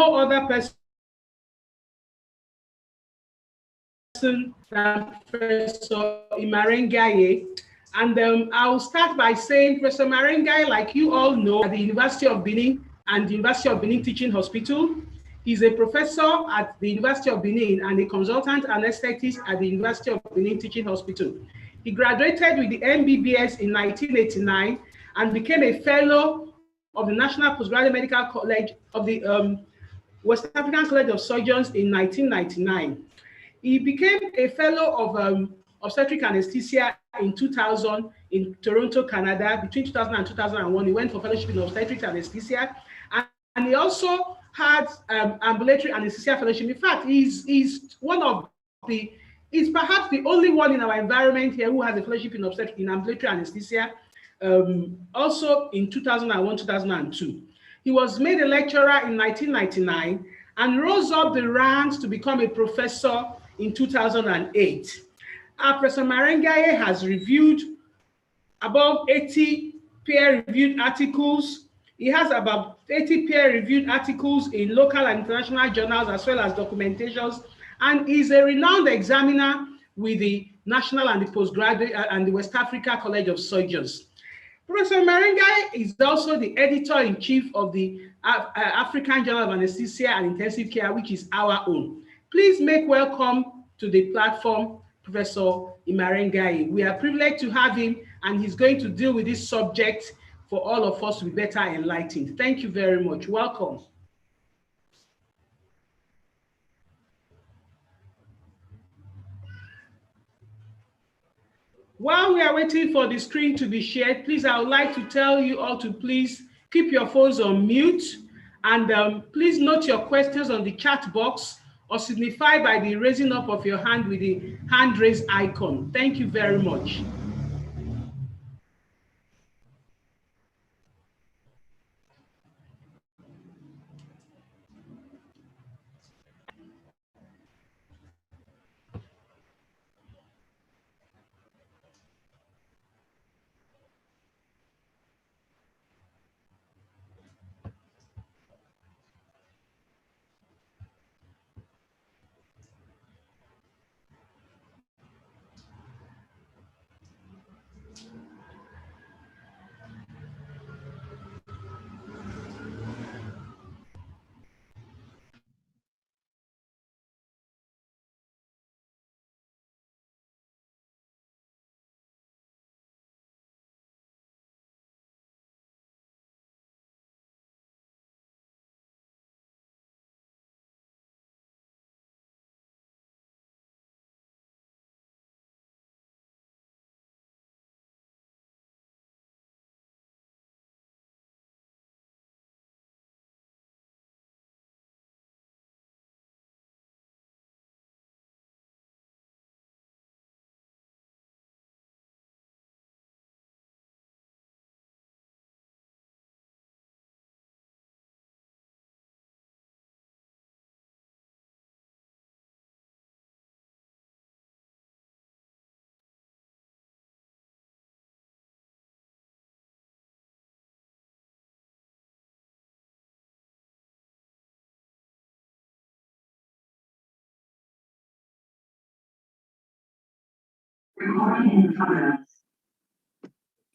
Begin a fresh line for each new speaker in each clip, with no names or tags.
other person than Professor Imarengiaye. And I'll start by saying Professor Imarengiaye, like you all know, at the University of Benin and the University of Benin Teaching Hospital. He's a professor at the University of Benin and a consultant anesthetist at the University of Benin Teaching Hospital. He graduated with the MBBS in 1989 and became a fellow of the National Postgraduate Medical College of the West African College of Surgeons in 1999. He became a fellow of obstetric anesthesia in 2000 in Toronto, Canada. Between 2000 and 2001, he went for fellowship in obstetric anesthesia, and he also had ambulatory anesthesia fellowship. In fact, he's perhaps the only one in our environment here who has a fellowship in obstetric in ambulatory anesthesia, also in 2001, 2002. He was made a lecturer in 1999 and rose up the ranks to become a professor in 2008. Professor Imarengiaye has reviewed above 80 peer-reviewed articles. He has about 80 peer-reviewed articles in local and international journals, as well as documentations, and is a renowned examiner with the National and the Postgraduate and the West Africa College of Surgeons. Professor Imarengiaye is also the editor-in-chief of the African Journal of Anesthesia and Intensive Care, which is our own. Please make welcome to the platform Professor Imarengiaye. We are privileged to have him, and he's going to deal with this subject for all of us to be better enlightened. Thank you very much. Welcome. While we are waiting for the screen to be shared, please, I would like to tell you all to please keep your phones on mute, and please note your questions on the chat box or signify by the raising up of your hand with the hand raise icon. Thank you very much.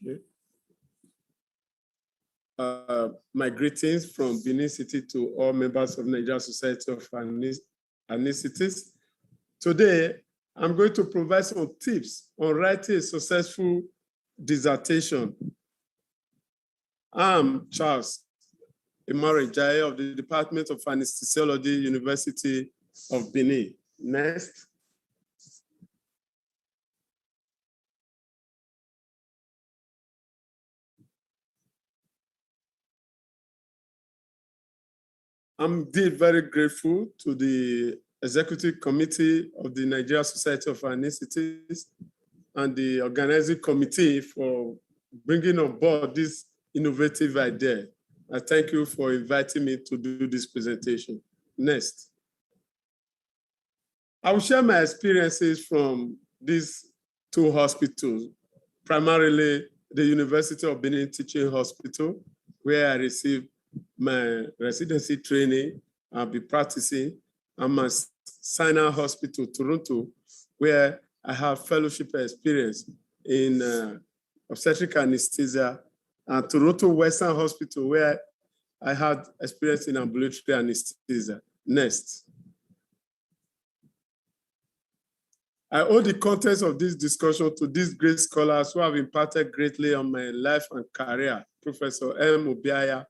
Okay. My greetings from Benin City to all members of Nigeria Society of Anesthetists. Today, I'm going to provide some tips on writing a successful dissertation. I'm Charles Imarengiaye of the Department of Anesthesiology, University of Benin. Next. I'm indeed very grateful to the Executive Committee of the Nigeria Society of Anesthetists and the organizing committee for bringing on board this innovative idea. I thank you for inviting me to do this presentation. Next. I will share my experiences from these two hospitals, primarily the University of Benin Teaching Hospital, where I received my residency training I'll be practicing. I'm at Sinai Hospital, Toronto, where I have fellowship experience in obstetric anesthesia, and Toronto Western Hospital, where I had experience in ambulatory anesthesia. Next. I owe the contents of this discussion to these great scholars who have impacted greatly on my life and career, Professor M. Obiaya,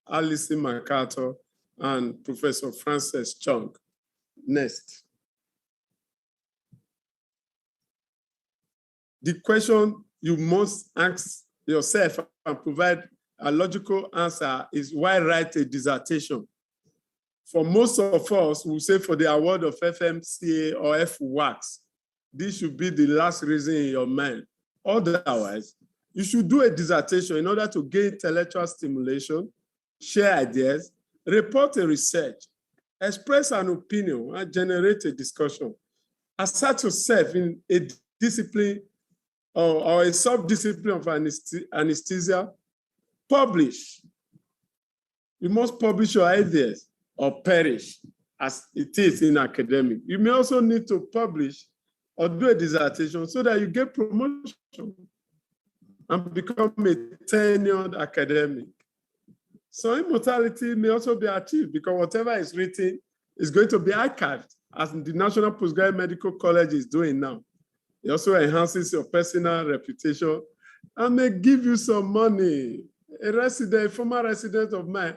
Alison MacArthur, and Professor Frances Chung. Next. The question you must ask yourself and provide a logical answer is, why write a dissertation? For most of us, we say for the award of FMCA or FWACS, this should be the last reason in your mind. Otherwise, you should do a dissertation in order to gain intellectual stimulation, share ideas, report a research, express an opinion, and generate a discussion. Assert yourself in a discipline or a sub-discipline of anesthesia. Publish. You must publish your ideas or perish, as it is in academic. You may also need to publish or do a dissertation so that you get promotion and become a tenured academic. So immortality may also be achieved because whatever is written is going to be archived, as the National Postgraduate Medical College is doing now. It also enhances your personal reputation and may give you some money. A former resident of mine,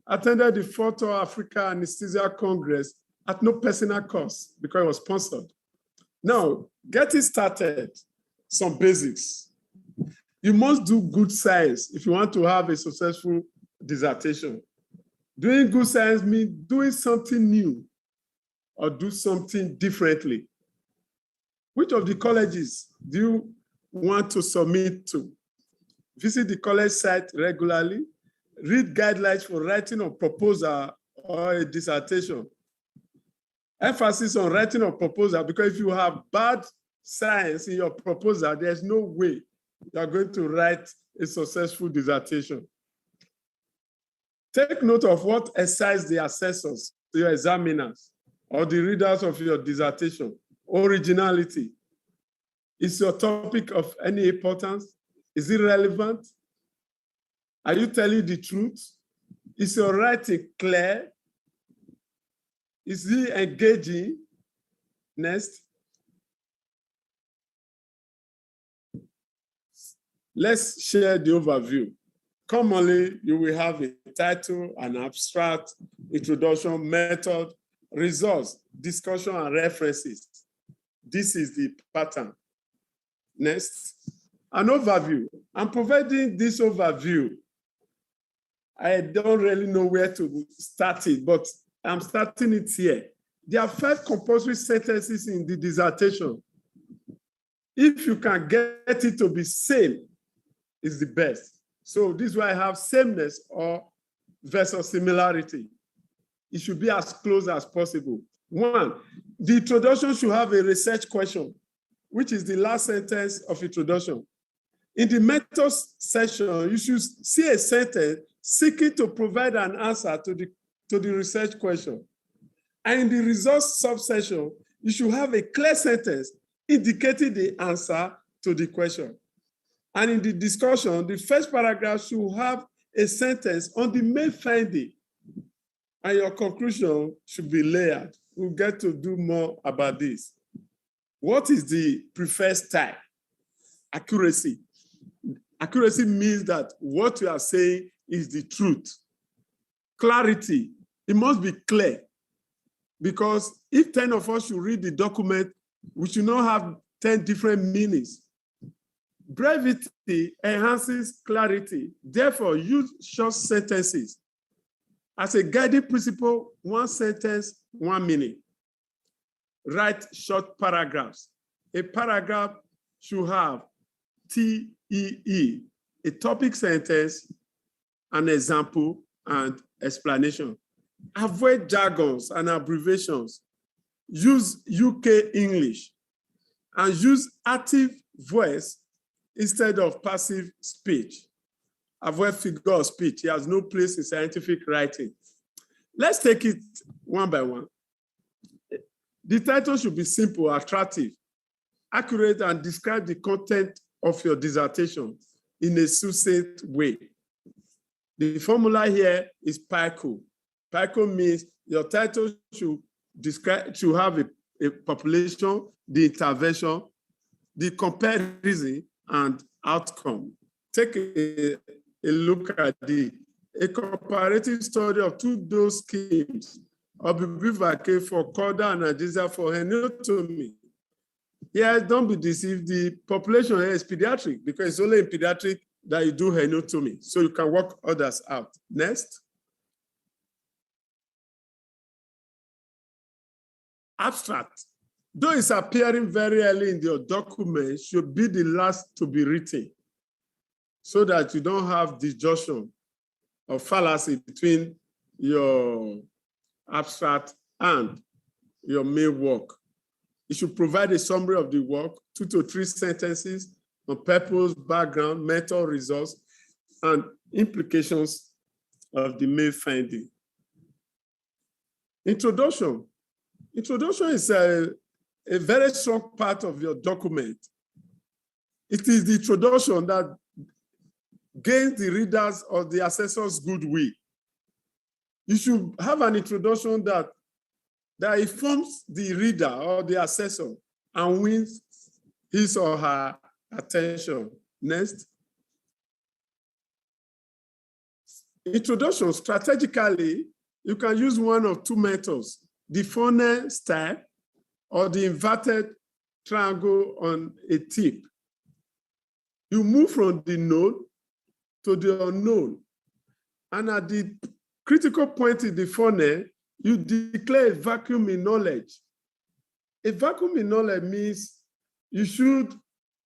attended the 4th Africa Anesthesia Congress at no personal cost because it was sponsored. Now, getting started, some basics. You must do good science if you want to have a successful dissertation. Doing good science means doing something new or do something differently. Which of the colleges do you want to submit to? Visit the college site regularly. Read guidelines for writing a proposal or a dissertation. Emphasis on writing a proposal, because if you have bad science in your proposal, there's no way you are going to write a successful dissertation. Take note of what excites the assessors, your examiners, or the readers of your dissertation. Originality. Is your topic of any importance? Is it relevant? Are you telling the truth? Is your writing clear? Is it engaging? Next. Let's share the overview. Commonly, you will have a title, an abstract, introduction, method, results, discussion, and references. This is the pattern. Next, an overview. I'm providing this overview. I don't really know where to start it, but I'm starting it here. There are 5 compulsory sentences in the dissertation. If you can get it to be same, it's the best. So this is why I have sameness or versus similarity. It should be as close as possible. 1, the introduction should have a research question, which is the last sentence of introduction. In the method section, you should see a sentence seeking to provide an answer to the research question. And in the results subsection, you should have a clear sentence indicating the answer to the question. And in the discussion, the first paragraph should have a sentence on the main finding, and your conclusion should be layered. We'll get to do more about this. What is the preferred style? Accuracy. Accuracy means that what you are saying is the truth. Clarity. It must be clear, because if 10 of us should read the document, we should not have 10 different meanings. Brevity enhances clarity. Therefore, use short sentences. As a guiding principle, 1 sentence, 1 meaning. Write short paragraphs. A paragraph should have TEE, a topic sentence, an example, and explanation. Avoid jargons and abbreviations. Use UK English and use active voice instead of passive speech. Avoid figure of speech. It has no place in scientific writing. Let's take it one by one. The title should be simple, attractive, accurate, and describe the content of your dissertation in a succinct way. The formula here is PICO. PICO means your title should have a population, the intervention, the comparison, and outcome. Take a look at a comparative study of two dose schemes of bupivacaine for caudal analgesia for henotomy. Here, don't be deceived, the population here is pediatric because it's only in pediatric that you do henotomy, so you can work others out. Next. Abstract. Though it's appearing very early in your document, should be the last to be written so that you don't have disjunction or fallacy between your abstract and your main work. It should provide a summary of the work, 2 to 3 sentences on purpose, background, method, results, and implications of the main finding. Introduction. Introduction is a very strong part of your document. It is the introduction that gains the readers or the assessor's goodwill. You should have an introduction that informs the reader or the assessor and wins his or her attention. Next. Introduction, strategically, you can use one of two methods, the funnel style or the inverted triangle on a tip. You move from the known to the unknown. And at the critical point in the funnel, you declare a vacuum in knowledge. A vacuum in knowledge means you should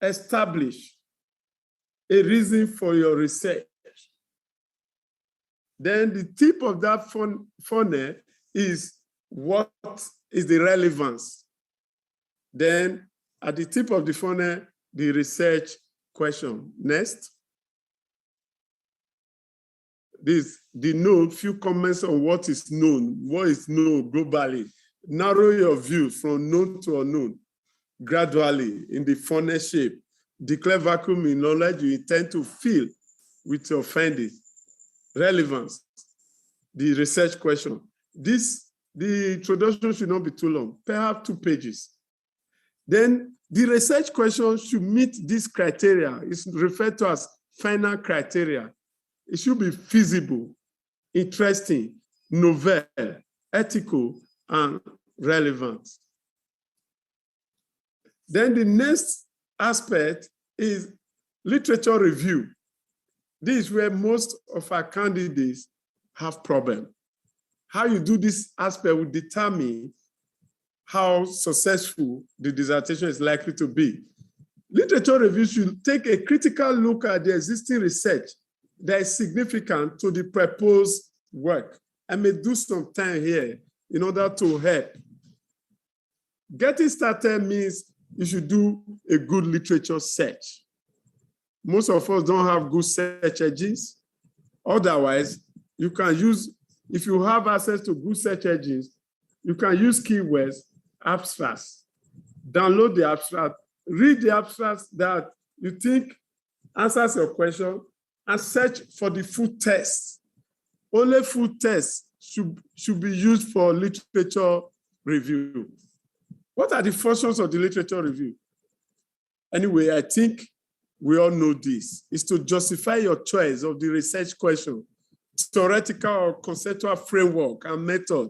establish a reason for your research. Then the tip of that funnel is what is the relevance. Then at the tip of the funnel, the research question. Next. The known, few comments on what is known globally. Narrow your view from known to unknown gradually in the funnel shape. Declare vacuum in knowledge you intend to fill with your findings. Relevance, the research question. The introduction should not be too long, perhaps 2 pages. Then the research question should meet this criteria. It's referred to as final criteria. It should be feasible, interesting, novel, ethical, and relevant. Then the next aspect is literature review. This is where most of our candidates have problems. How you do this aspect will determine how successful the dissertation is likely to be. Literature review should take a critical look at the existing research that is significant to the proposed work. I may do some time here in order to help. Getting started means you should do a good literature search. Most of us don't have good search engines. Otherwise, you can use, if you have access to good search engines, you can use keywords, abstracts. Download the abstract, read the abstracts that you think answers your question, and search for the full text. Only full text should be used for literature review. What are the functions of the literature review? Anyway, I think we all know this. It's to justify your choice of the research question, theoretical or conceptual framework and method.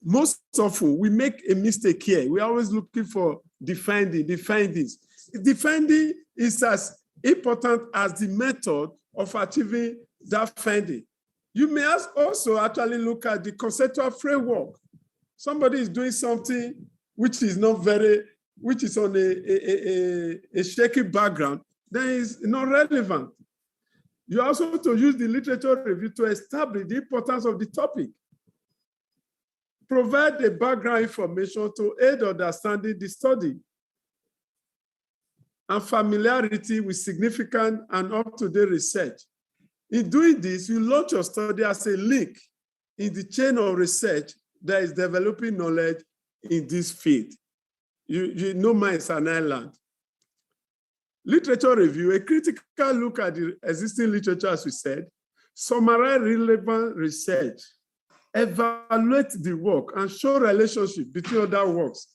Most often, we make a mistake here. We're always looking for the findings. The finding is as important as the method of achieving that finding. You may also actually look at the conceptual framework. Somebody is doing something which is on a shaky background, then it's not relevant. You also to use the literature review to establish the importance of the topic. Provide the background information to aid understanding the study. And familiarity with significant and up-to-date research. In doing this, you launch your study as a link in the chain of research that is developing knowledge in this field. No man is an island. Literature review, a critical look at the existing literature, as we said, summarize relevant research, evaluate the work, and show relationship between other works,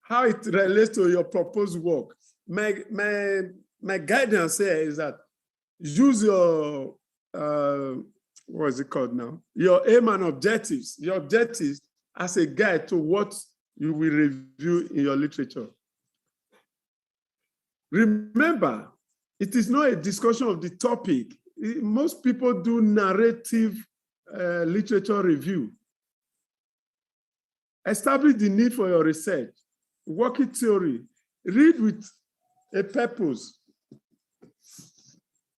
how it relates to your proposed work. My guidance here is that use your, what is it called now? Your aim and objectives, your objectives as a guide to what you will review in your literature. Remember, it is not a discussion of the topic. Most people do narrative literature review. Establish the need for your research. Working theory. Read with a purpose.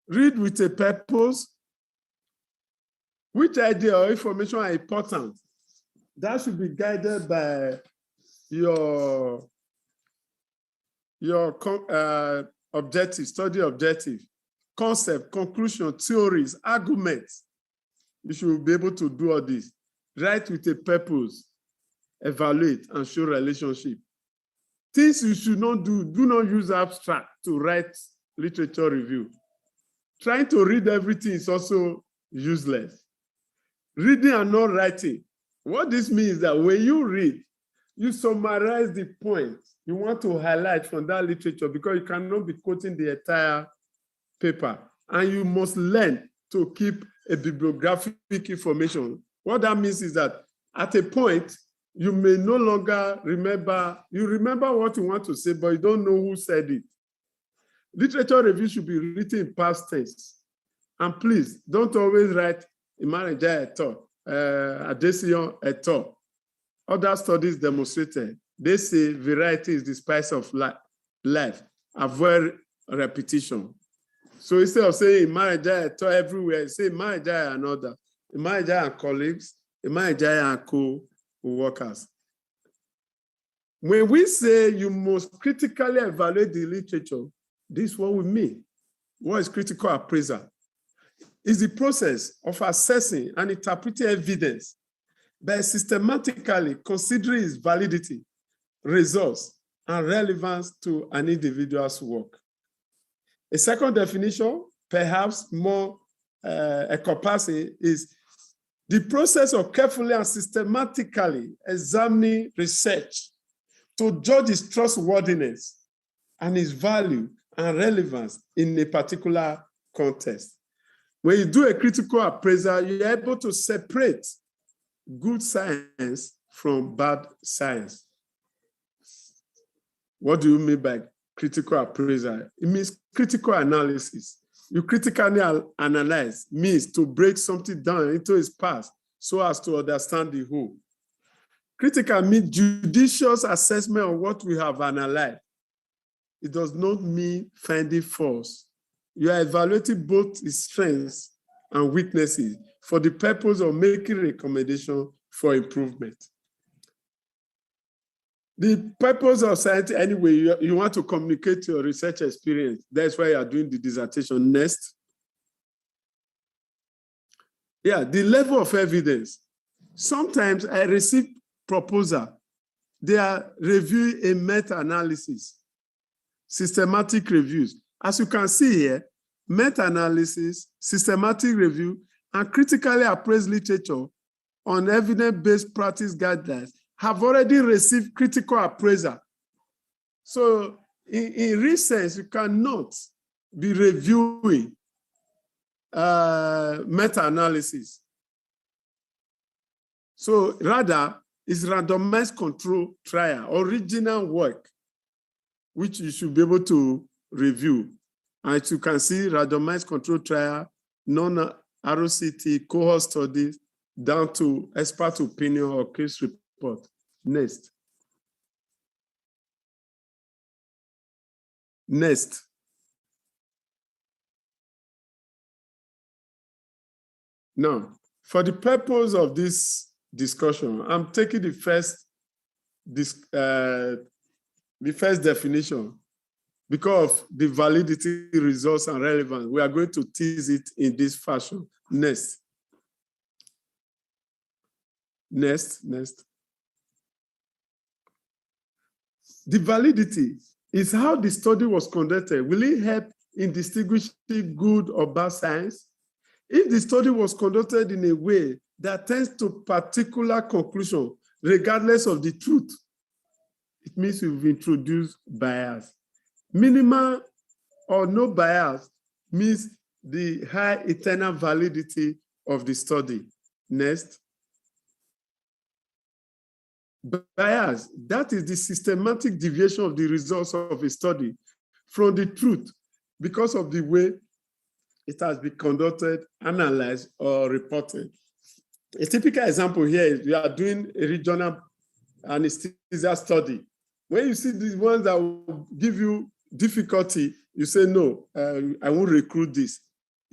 Read with a purpose. Which idea or information are important? That should be guided by your objective, study objective, concept, conclusion, theories, arguments. You should be able to do all this. Write with a purpose, evaluate, and show relationship. Things you should not do not use abstract to write literature review. Trying to read everything is also useless. Reading and not writing. What this means is that when you read, you summarize the points you want to highlight from that literature, because you cannot be quoting the entire paper. And you must learn to keep a bibliographic information. What that means is that at a point, you may no longer remember, you remember what you want to say, but you don't know who said it. Literature review should be written in past tense. And please, don't always write Imarengiaye et al., Adesiyan et al. Other studies demonstrated, they say variety is the spice of life. Avoid repetition. So instead of saying Imarengiaye et al. Everywhere, say Imarengiaye and other. Imarengiaye and colleagues, Imarengiaye and co-workers. When we say you must critically evaluate the literature, this is what we mean. What is critical appraisal? It's the process of assessing and interpreting evidence by systematically considering its validity, results, and relevance to an individual's work. A second definition, perhaps more encompassing, is the process of carefully and systematically examining research to judge its trustworthiness and its value and relevance in a particular context. When you do a critical appraisal, you're able to separate good science from bad science. What do you mean by critical appraisal? It means critical analysis. You critically analyze means to break something down into its parts so as to understand the whole. Critical means judicious assessment of what we have analyzed. It does not mean finding faults. You are evaluating both its strengths and weaknesses for the purpose of making recommendation for improvement. The purpose of science, anyway, you want to communicate your research experience. That's why you are doing the dissertation. Next. Yeah, the level of evidence. Sometimes I receive proposal. They are reviewing a meta-analysis, systematic reviews. As you can see here, meta-analysis, systematic review, and critically appraised literature on evidence-based practice guidelines have already received critical appraisal. So in real sense, you cannot be reviewing meta-analysis. So rather, it's randomized control trial, original work, which you should be able to review. And as you can see, randomized control trial, non-ROCT, cohort studies, down to expert opinion or case report. Next. Next. Now, for the purpose of this discussion, I'm taking the first definition because of the validity, results, and relevance. We are going to tease it in this fashion. Next. Next. The validity is how the study was conducted. Will it help in distinguishing good or bad science? If the study was conducted in a way that tends to particular conclusion, regardless of the truth, it means we've introduced bias. Minimal or no bias means the high eternal validity of the study. Next. Bias, that is the systematic deviation of the results of a study from the truth because of the way it has been conducted, analyzed, or reported. A typical example here is you are doing a regional anesthesia study. When you see the ones that will give you difficulty, you say, no, I won't recruit this.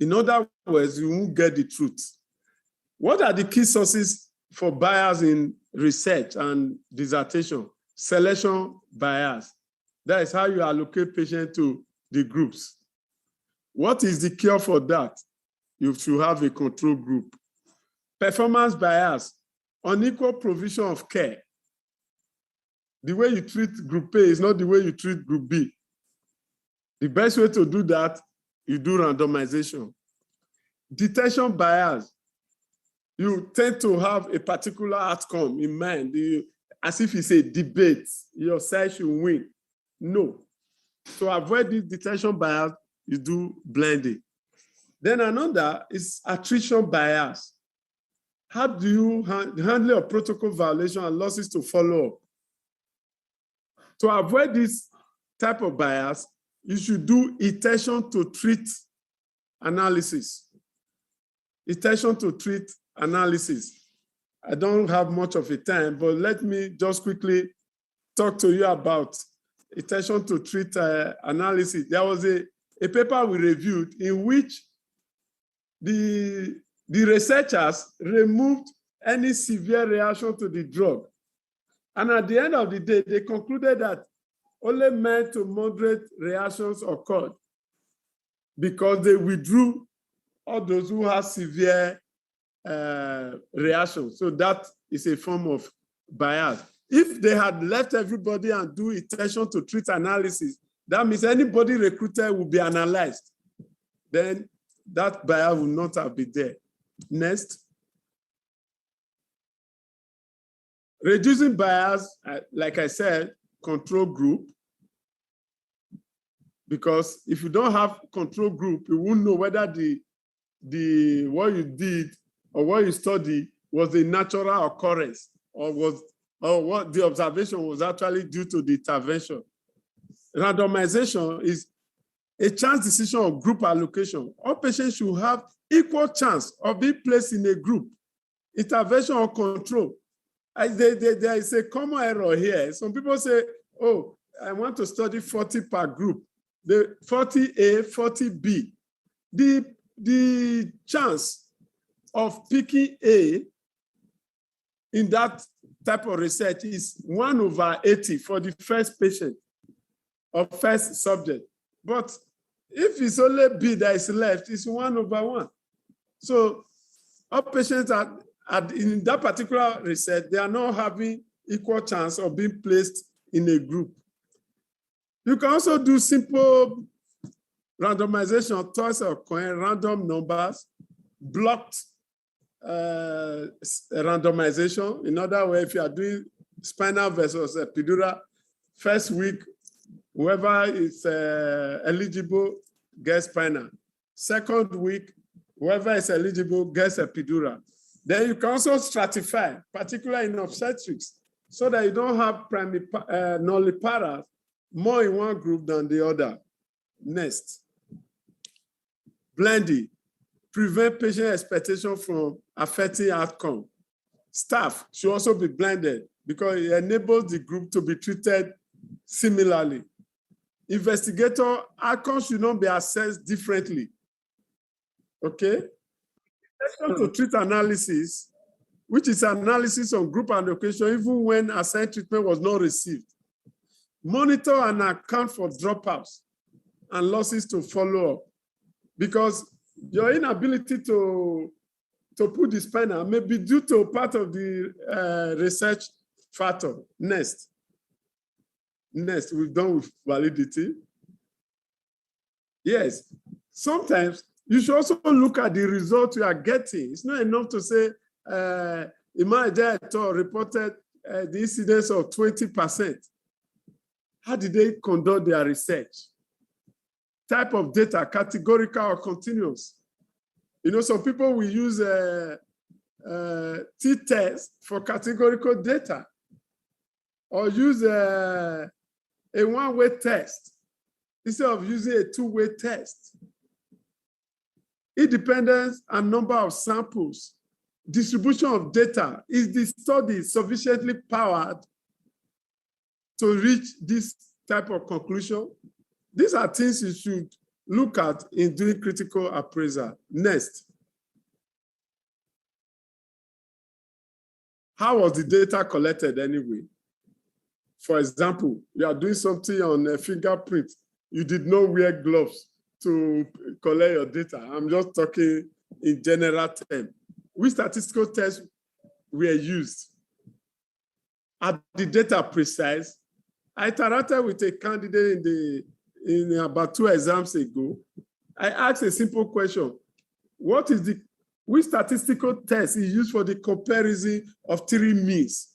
In other words, you won't get the truth. What are the key sources for bias in research and dissertation? Selection bias. That is how you allocate patients to the groups. What is the cure for that? You should have a control group. Performance bias, unequal provision of care. The way you treat group A is not the way you treat group B. The best way to do that, you do randomization. Detection bias, you tend to have a particular outcome in mind, as if it's a debate, your side should win. No. To avoid this detection bias, you do blending. Then another is attrition bias. How do you handle a protocol violation and losses to follow up? To avoid this type of bias, you should do intention to treat analysis. Intention to treat analysis. I don't have much of a time, but let me just quickly talk to you about intention to treat analysis. There was a paper we reviewed in which the researchers removed any severe reaction to the drug. And at the end of the day, they concluded that only mild to moderate reactions occurred because they withdrew all those who have severe reactions. So that is a form of bias. If they had left everybody and do intention to treat analysis, that means anybody recruited will be analyzed. Then that bias will not have been there. Next. Reducing bias, like I said, control group. Because if you don't have control group, you won't know whether what you did or what you studied was a natural occurrence or what the observation was actually due to the intervention. Randomization is a chance decision of group allocation. All patients should have equal chance of being placed in a group. Intervention or control. There is a common error here. Some people say, oh, I want to study 40 per group. The 40A, 40B. The chance of picking A in that type of research is 1/80 for the first patient or first subject. But if it's only B that is left, it's 1/1. So all patients in that particular research, they are not having equal chance of being placed in a group. You can also do simple randomization, toss a coin, random numbers, blocked randomization. In other words, if you are doing spinal versus epidural, first week, whoever is eligible gets spinal. Second week, whoever is eligible gets epidural. Then you can also stratify, particularly in obstetrics, so that you don't have nulliparous more in one group than the other. Next. Blending. Prevent patient expectation from affecting outcome. Staff should also be blended because it enables the group to be treated similarly. Investigator outcomes should not be assessed differently. Okay? To treat analysis, which is analysis of group allocation, even when assigned treatment was not received. Monitor and account for dropouts and losses to follow up. Because your inability to to put the spanner may be due to part of the research factor. Next, we've done with validity. Yes, sometimes you should also look at the result you are getting. It's not enough to say Imarengiaye reported the incidence of 20%. How did they conduct their research? Type of data, categorical or continuous. You know, some people will use t-test for categorical data, or use a one-way test instead of using a two-way test. Independence and number of samples, distribution of data. Is the study sufficiently powered to reach this type of conclusion? These are things you should look at in doing critical appraisal. Next. How was the data collected anyway? For example, you are doing something on a fingerprint. You did not wear gloves to collect your data. I'm just talking in general terms. Which statistical tests were used? Are the data precise? I interacted with a candidate in about 2 exams ago. I asked a simple question. Which statistical test is used for the comparison of 3 means?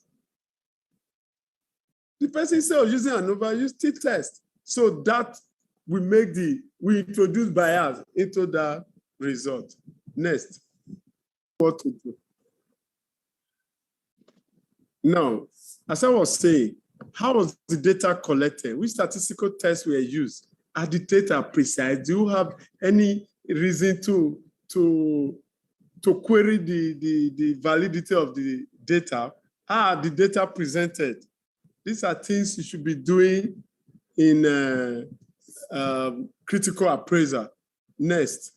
The person said, using an overused t-test. So that we introduce bias into the result. Next. What to do? Now, as I was saying, how was the data collected? Which statistical tests were used? Are the data precise? Do you have any reason to query the validity of the data? How are the data presented? These are things you should be doing in critical appraisal. Next.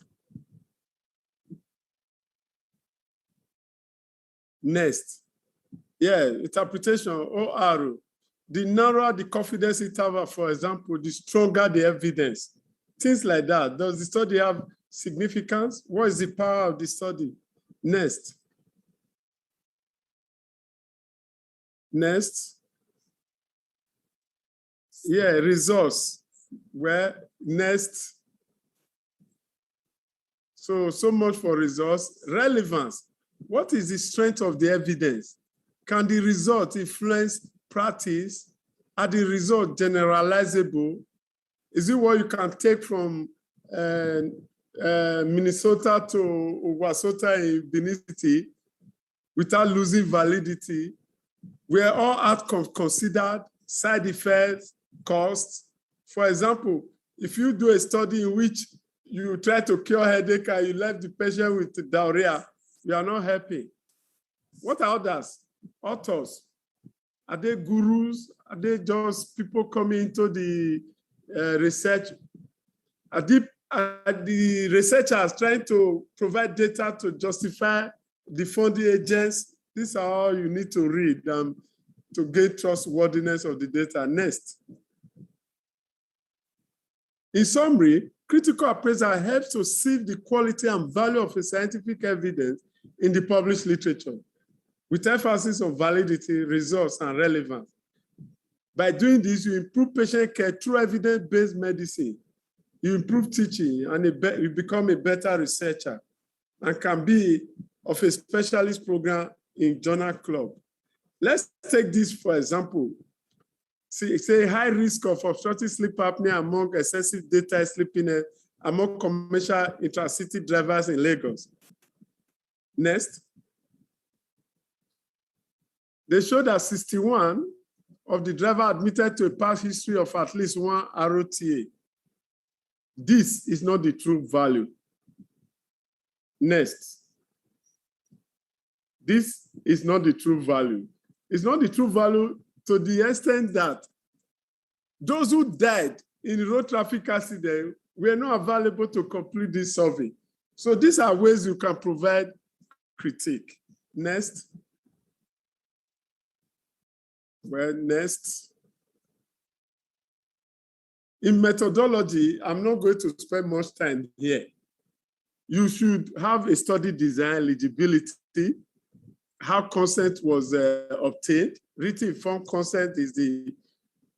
Yeah, interpretation, OR. The narrower the confidence interval, for example, the stronger the evidence. Things like that. Does the study have significance? What is the power of the study? Next. Yeah, results. Well, next. So much for results. Relevance. What is the strength of the evidence? Can the result influence practice? Are the results generalizable? Is it what you can take from Minnesota to Owasota in Benin City without losing validity? Were all outcomes considered? Side effects, costs? For example, if you do a study in which you try to cure headache and you left the patient with diarrhea, you are not happy. What are others? Authors. Are they gurus? Are they just people coming into the research? Are the researchers trying to provide data to justify the funding agents? These are all you need to read to gain trustworthiness of the data. Next. In summary, critical appraisal helps to sieve the quality and value of a scientific evidence in the published literature, with emphasis on validity, results, and relevance. By doing this, you improve patient care through evidence-based medicine. You improve teaching, and you become a better researcher, and can be of a specialist program in journal club. Let's take this for example. Say high risk of obstructive sleep apnea among excessive daytime sleepiness among commercial intracity drivers in Lagos. Next. They show that 61 of the driver admitted to a past history of at least 1 ROTA. This is not the true value. Next. This is not the true value. It's not the true value to the extent that those who died in road traffic accident were not available to complete this survey. So these are ways you can provide critique. Next. Well, next. In methodology, I'm not going to spend much time here. you should have a study design, eligibility, how consent was obtained. Written informed consent is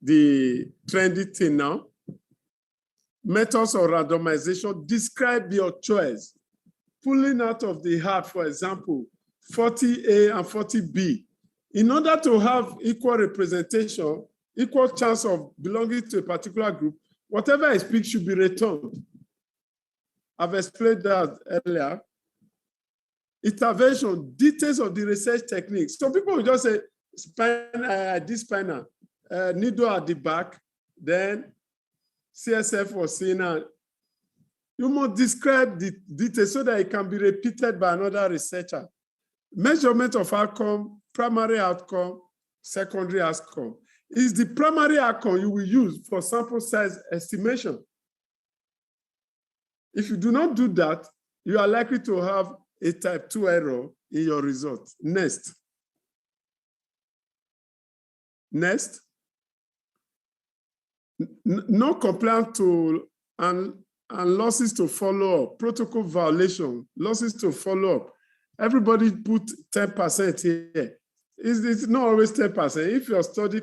the trendy thing now. Methods of randomization, describe your choice. Pulling out of the hat, for example, 40A and 40B. In order to have equal representation, equal chance of belonging to a particular group, whatever I speak should be returned. I've explained that earlier. Intervention, details of the research techniques. Some people will just say, this spinal, needle at the back, then CSF or CNR. You must describe the details so that it can be repeated by another researcher. Measurement of outcome, primary outcome, secondary outcome. Is the primary outcome you will use for sample size estimation. If you do not do that, you are likely to have a type 2 error in your results. Next. No compliance to and losses to follow up, protocol violation, losses to follow up. Everybody put 10% here. It's not always 10%. If your study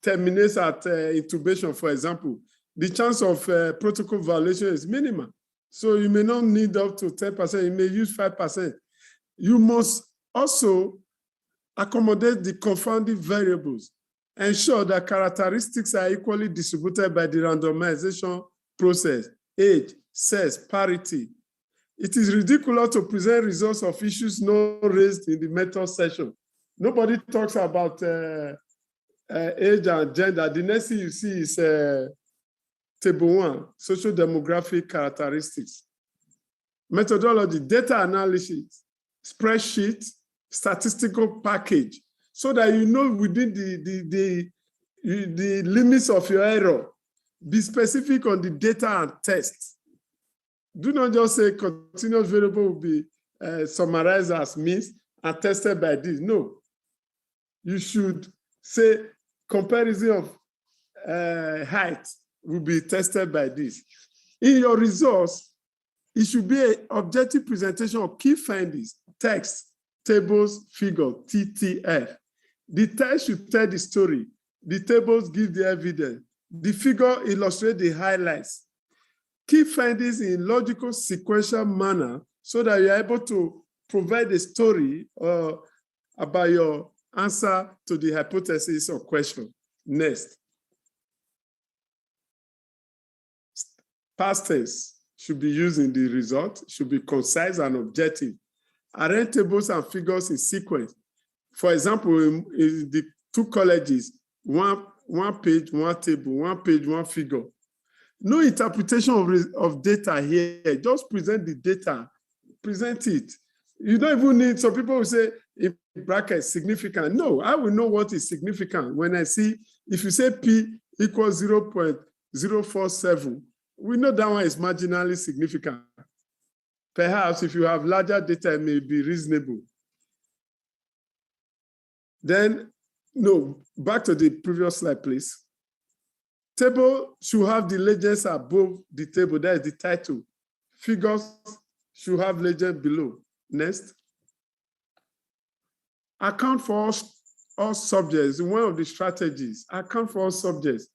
terminates at intubation, for example, the chance of protocol violation is minimal. So you may not need up to 10%, you may use 5%. You must also accommodate the confounding variables. Ensure that characteristics are equally distributed by the randomization process. Age, sex, parity. It is ridiculous to present results of issues not raised in the method session. Nobody talks about age and gender. The next thing you see is table 1, social demographic characteristics. Methodology, data analysis, spreadsheet, statistical package, so that you know within the limits of your error. Be specific on the data and tests. Do not just say continuous variable will be summarized as means and tested by this. No. You should say comparison of height will be tested by this. In your results, it should be an objective presentation of key findings, text, tables, figure, TTF. The text should tell the story. The tables give the evidence. The figure illustrates the highlights. Key findings in logical sequential manner so that you're able to provide a story about your answer to the hypothesis or question. Next. Past tense should be used in the result, should be concise and objective. Arrange tables and figures in sequence. For example, in the two colleges, one page, one table, one page, one figure. No interpretation of data here. Just present the data. Present it. You don't even need, some people will say, in brackets, significant. No, I will know what is significant. When I see, if you say P equals 0.047, we know that one is marginally significant. Perhaps if you have larger data, it may be reasonable. Then, no, back to the previous slide, please. Table should have the legends above the table. That is the title. Figures should have legend below. Next. Account for all subjects. One of the strategies. Account for all subjects.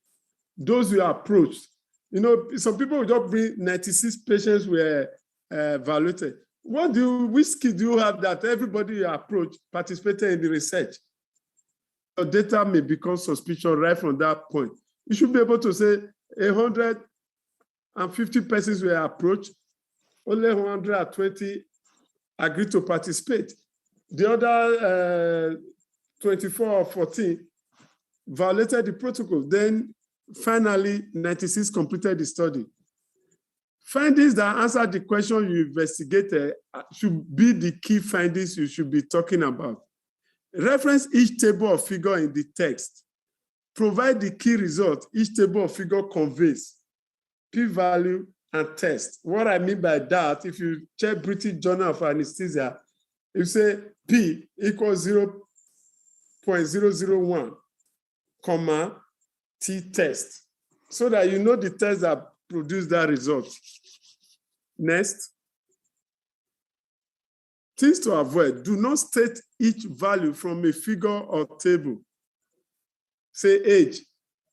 Those you approached. You know, some people will just bring 96 patients were evaluated. Which skill do you have that everybody you approach participated in the research? Your data may become suspicious right from that point. You should be able to say 150 persons were approached, only 120 agreed to participate. The other 24 or 14 violated the protocol. Then finally, 96 completed the study. Findings that answer the question you investigated should be the key findings you should be talking about. Reference each table or figure in the text. Provide the key result each table or figure conveys, p-value, and test. What I mean by that, if you check British Journal of Anesthesia, you say P equals 0.001, comma, t-test, so that you know the test that produced that result. Next. Things to avoid: do not state each value from a figure or table. Say age,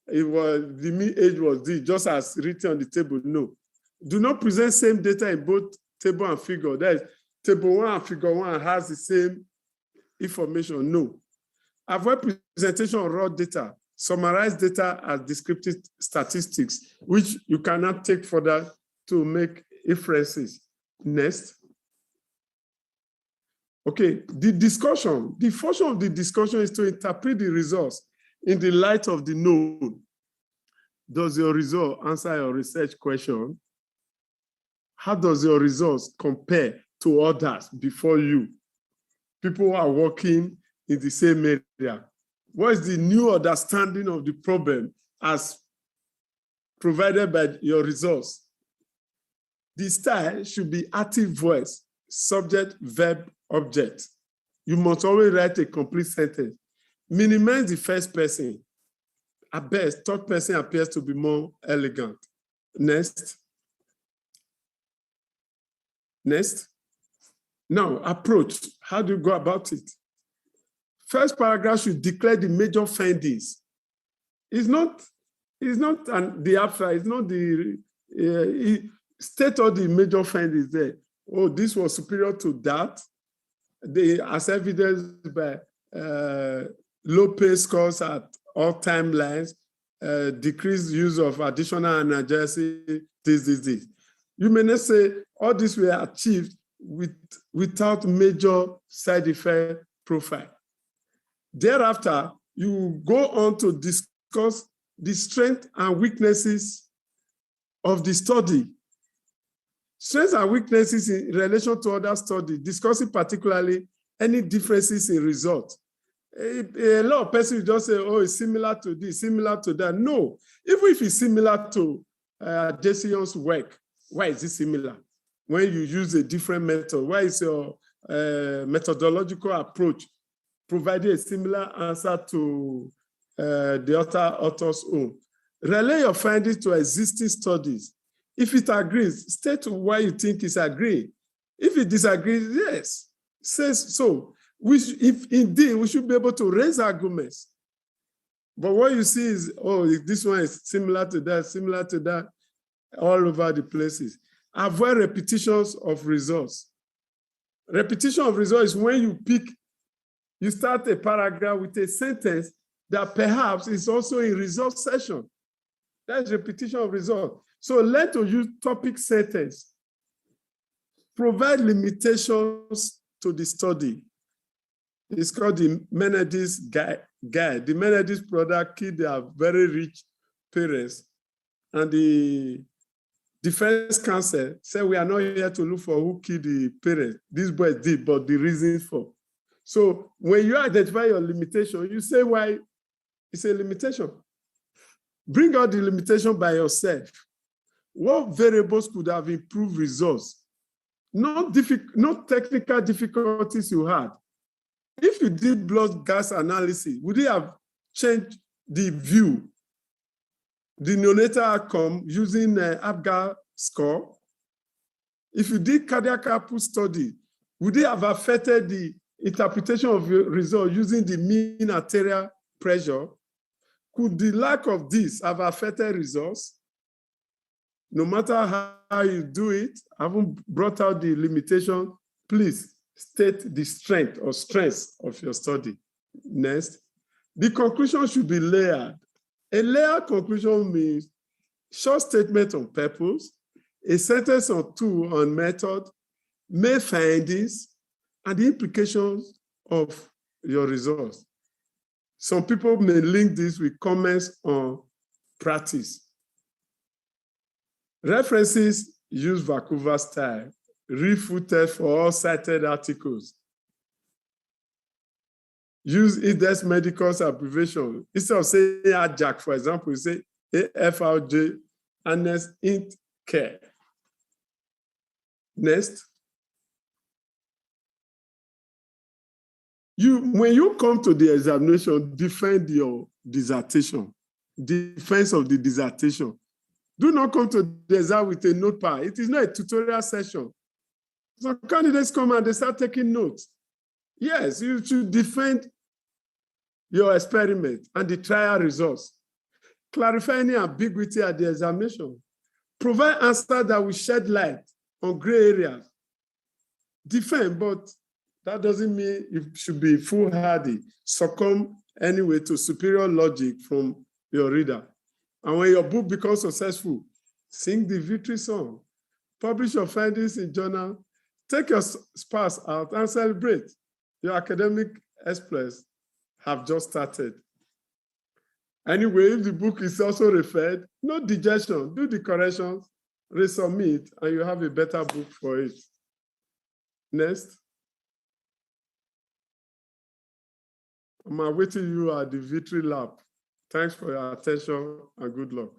the mean age was this, just as written on the table. No. Do not present same data in both table and figure. That is, table 1 and figure 1 has the same information. No. Avoid presentation of raw data. Summarize data as descriptive statistics, which you cannot take further to make inferences. Next. Okay, the discussion. The function of the discussion is to interpret the results in the light of the known. Does your result answer your research question? How does your results compare to others before you? People who are working in the same area. What is the new understanding of the problem as provided by your results? The style should be active voice, subject, verb, object. You must always write a complete sentence. Minimize the first person. At best, third person appears to be more elegant. Next. Next. Now, approach. How do you go about it? First paragraph should declare the major findings. It's not the abstract, it's not the, state all the major findings there. Oh, this was superior to that. As evidenced by low pay scores at all timelines, decreased use of additional analgesic, this. You may not say all this were achieved without major side effect profile. Thereafter, you go on to discuss the strengths and weaknesses of the study. Strengths and weaknesses in relation to other studies, discussing particularly any differences in results. A lot of persons just say, oh, it's similar to this, similar to that. No, even if it's similar to Decision's work, why is it similar? When you use a different method, why is your methodological approach providing a similar answer to the author's own? Relay your findings to existing studies. If it agrees, state why you think it's agreeing. If it disagrees, yes, says so. If indeed we should be able to raise arguments. But what you see is, oh, this one is similar to that, all over the places. Avoid repetitions of results. Repetition of results is when you start a paragraph with a sentence that perhaps is also in result section. That's repetition of results. So learn to use topic sentence. Provide limitations to the study. It's called the Menendez Guide. The Menendez product killed their very rich parents. And the defense counsel said, we are not here to look for who killed the parents. This boy did, but the reasons for. So when you identify your limitation, you say why it's a limitation. Bring out the limitation by yourself. What variables could have improved results? Not technical difficulties you had. If you did blood gas analysis, would it have changed the view, the neonatal outcome using Apgar score? If you did cardiac output study, would it have affected the interpretation of your result using the mean arterial pressure? Could the lack of this have affected results? No matter how you do it, I haven't brought out the limitation, please state the strength or strengths of your study. Next, the conclusion should be layered. A layered conclusion means short statement on purpose, a sentence or two on method, main findings, and the implications of your results. Some people may link this with comments on practice. References use Vancouver style. Refuted for all cited articles. Use IDES medical's abbreviation. Instead of saying AJAC, for example, you say AFRJ, Annex Int Care. Next. When you come to the examination, defend your dissertation. Defense of the dissertation. Do not come to the exam with a notepad. It is not a tutorial session. Some candidates come and they start taking notes. Yes, you should defend your experiment and the trial results. Clarify any ambiguity at the examination. Provide answers that will shed light on gray areas. Defend, but that doesn't mean you should be foolhardy. Succumb anyway to superior logic from your reader. And when your book becomes successful, sing the victory song. Publish your findings in journal. Take your spouse out and celebrate. Your academic exploits have just started. Anyway, if the book is also referred, no dejection, do the corrections, resubmit, and you have a better book for it. Next. I'm awaiting you at the Victory Lab. Thanks for your attention and good luck.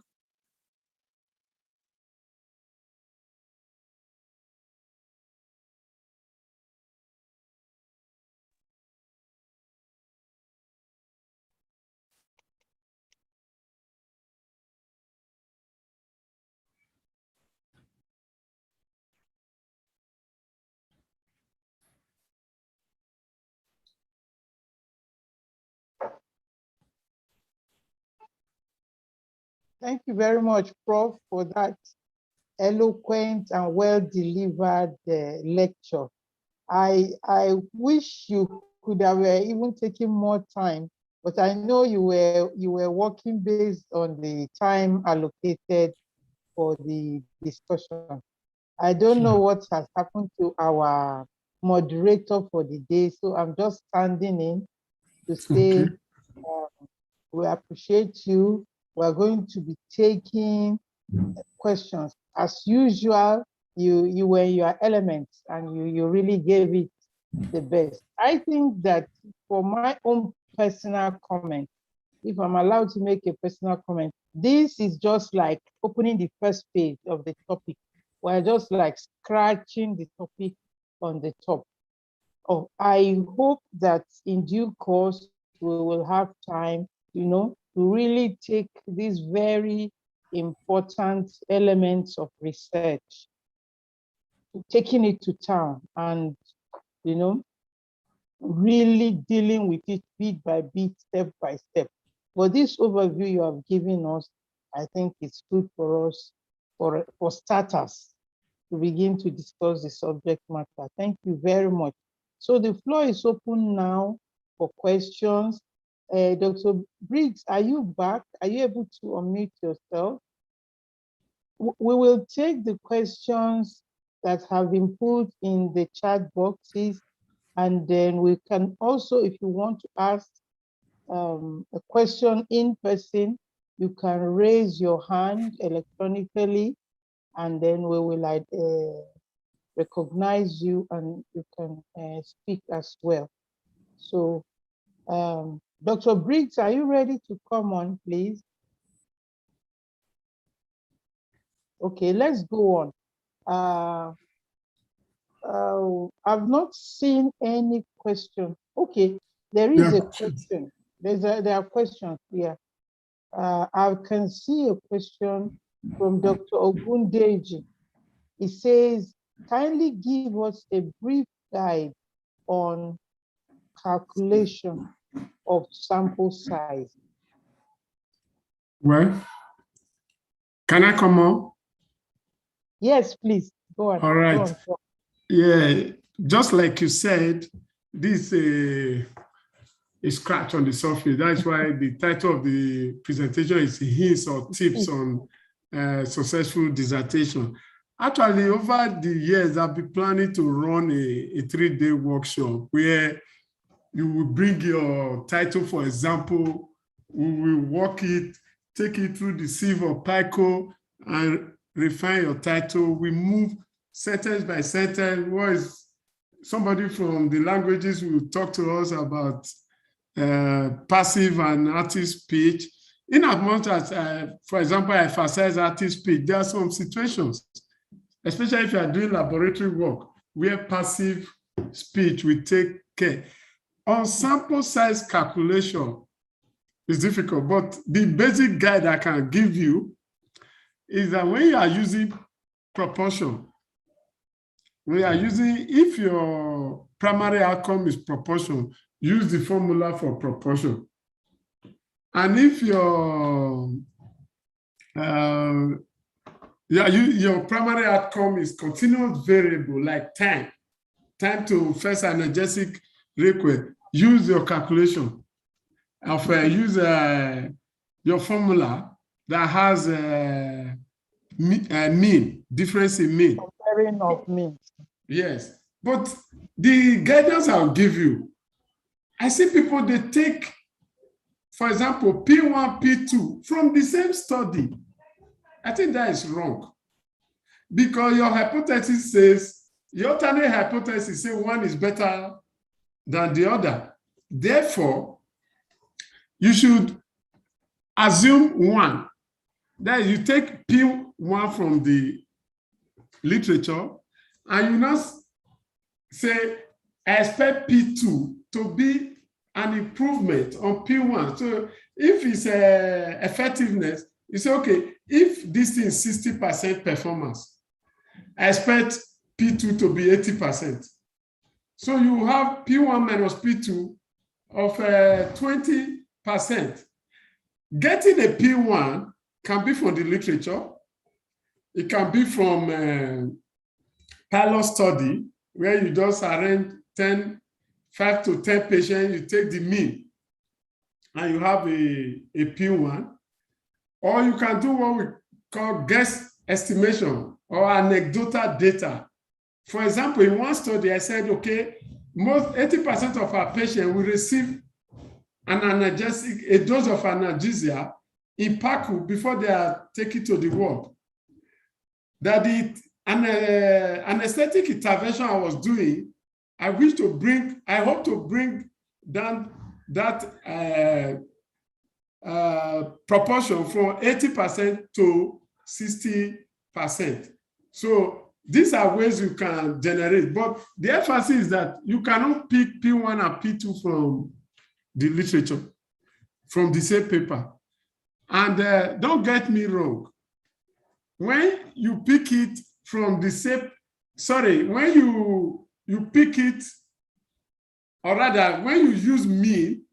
Thank you very much, Prof, for that eloquent and well-delivered lecture. I wish you could have even taken more time, but I know you were working based on the time allocated for the discussion. I don't know what has happened to our moderator for the day, so I'm just standing in to say we appreciate you. We're going to be taking questions. As usual, you were in your elements and you really gave it the best. I think that for my own personal comment, if I'm allowed to make a personal comment, this is just like opening the first page of the topic. We're just like scratching the topic on the top. Oh, I hope that in due course, we will have time, to really take these very important elements of research, taking it to town and, really dealing with it bit by bit, step by step. But this overview you have given us, I think it's good for us, for starters, to begin to discuss the subject matter. Thank you very much. So the floor is open now for questions. Dr. Briggs, are you back? Are you able to unmute yourself? We will take the questions that have been put in the chat boxes, and then we can also, if you want to ask a question in person, you can raise your hand electronically, and then we will recognize you and you can speak as well. So, Dr. Briggs, are you ready to come on, please? Okay, let's go on. I've not seen any question. Okay, there is a question. There are questions here. I can see a question from Dr. Ogundeji. He says, kindly give us a brief guide on calculation of sample size.
Well, can I come on?
Yes, please, go on.
All right.
Go on.
Yeah, just like you said, this is a scratch on the surface. That's why the title of the presentation is hints or tips on successful dissertation. Actually, over the years, I've been planning to run a 3-day workshop where you will bring your title, for example, we will work it, take it through the sieve of PICO and refine your title. We move sentence by sentence. What is somebody from the languages will talk to us about passive and active speech. In as much as, for example, I emphasize active speech, there are some situations, especially if you are doing laboratory work, where passive speech will take care. On sample size calculation is difficult, but the basic guide I can give you is that when you are using proportion, we are using, if your primary outcome is proportion, use the formula for proportion. And if your your primary outcome is continuous variable, like time to first analgesic request, use your calculation of use your formula that has a mean, difference in mean.
Comparing of means.
Yes, but the guidance I'll give you, I see people, they take, for example, P1, P2 from the same study. I think that is wrong, because your hypothesis says, your alternate hypothesis says one is better than the other. Therefore, you should assume one. That you take P1 from the literature, and you now say, I expect P2 to be an improvement on P1. So if it's effectiveness, you say, okay, if this is 60% performance, I expect P2 to be 80%. So you have P1 minus P2 of 20%. Getting a P1 can be from the literature. It can be from pilot study, where you just arrange 5 to 10 patients, you take the mean, and you have a P1. Or you can do what we call guess estimation or anecdotal data. For example, in one study, I said, okay, 80% of our patients will receive an analgesic, a dose of analgesia in PACU before they are taken to the ward. That the anesthetic intervention I was doing, I hope to bring down that proportion from 80% to 60%. So these are ways you can generate, but the emphasis is that you cannot pick P1 and P2 from the literature, from the same paper. And don't get me wrong, when you pick it from the same, when you pick it, or rather, when you use mean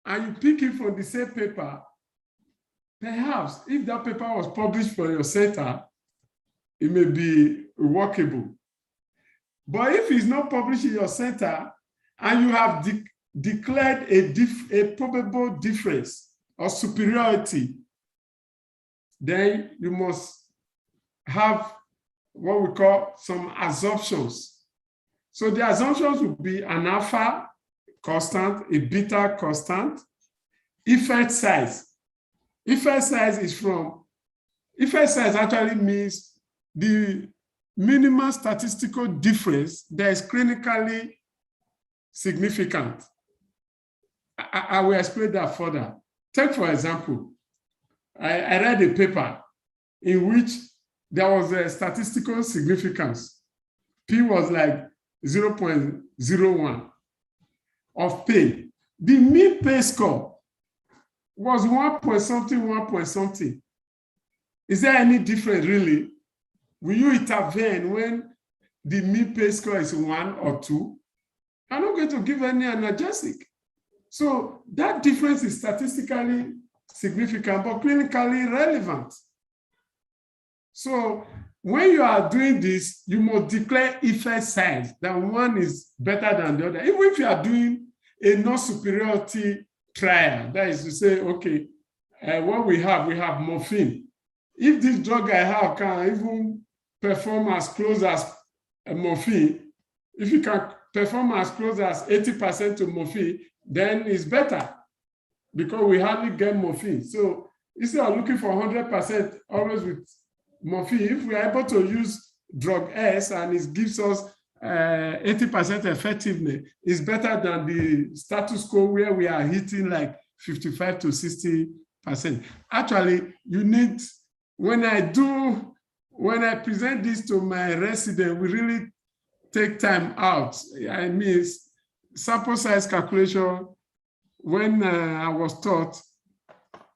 and you pick it from the same paper, perhaps if that paper was published for your center, it may be workable. But if it's not published in your center and you have declared a probable difference or superiority, then you must have what we call some assumptions. So the assumptions would be an alpha constant, a beta constant, effect size. Effect size actually means the minimum statistical difference that is clinically significant. I will explain that further. Take, for example, I read a paper in which there was a statistical significance. P was like 0.01 of pain. The mean pain score was 1 point something, 1 point something. Is there any difference really? Will you intervene when the mean pain score is 1 or 2? I'm not going to give any analgesic. So that difference is statistically significant, but clinically relevant. So when you are doing this, you must declare effect size, that one is better than the other. Even if you are doing a non-superiority trial, that is to say, okay, what we have morphine. If this drug I have can even perform as close as morphine, if you can perform as close as 80% to morphine, then it's better, because we hardly get morphine. So instead of looking for 100% always with morphine, if we are able to use drug S and it gives us 80% effectiveness, it's better than the status quo where we are hitting like 55 to 60%. Actually, you need, when I present this to my resident, we really take time out. I mean, sample size calculation, when I was taught,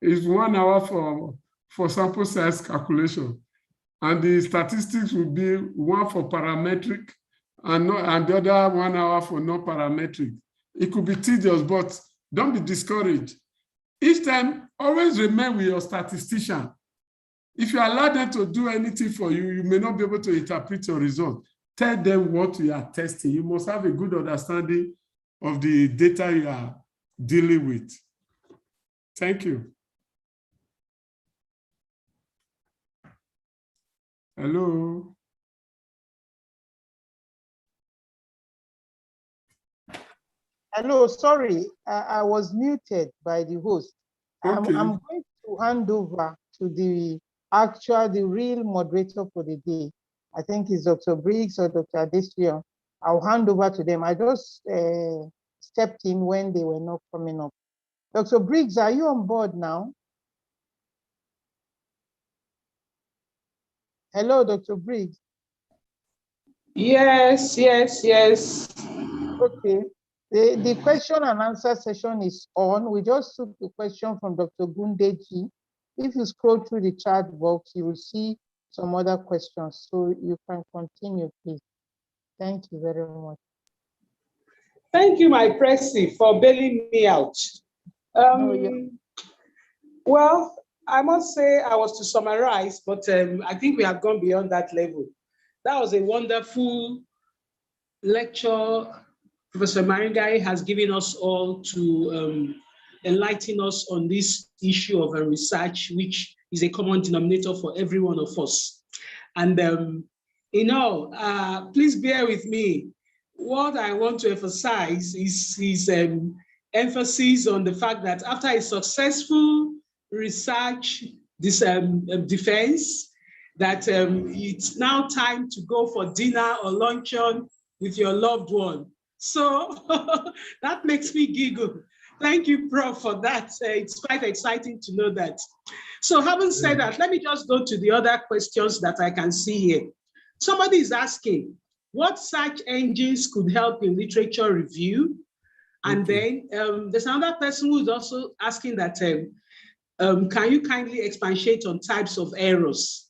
is 1 hour for sample size calculation. And the statistics will be 1 for parametric and the other 1 hour for non-parametric. It could be tedious, but don't be discouraged. Each time, always remain with your statistician. If you allow them to do anything for you, you may not be able to interpret your result. Tell them what you are testing. You must have a good understanding of the data you are dealing with. Thank you. Hello.
Hello, sorry, I was muted by the host.
Okay.
I'm going to hand over to the real moderator for the day. I think it's Dr. Briggs or Dr. Adesina. I'll hand over to them. I just stepped in when they were not coming up. Dr. Briggs, are you on board now? Hello, Dr. Briggs.
Yes.
Okay. The question and answer session is on. We just took the question from Dr. Gundeji. If you scroll through the chat box, you will see some other questions. So you can continue, please. Thank you very much.
Thank you, my Presi, for bailing me out. Well, I must say I was to summarize, but I think we have gone beyond that level. That was a wonderful lecture Professor Imarengiaye has given us all to enlighten us on this issue of research, which is a common denominator for every one of us. And please bear with me. What I want to emphasize is his emphasis on the fact that after a successful research defense, that it's now time to go for dinner or luncheon with your loved one. So that makes me giggle. Thank you, Prof, for that. It's quite exciting to know that. So having said that, let me just go to the other questions that I can see here. Somebody is asking, what search engines could help in literature review? And then there's another person who's also asking that, can you kindly expatiate on types of errors?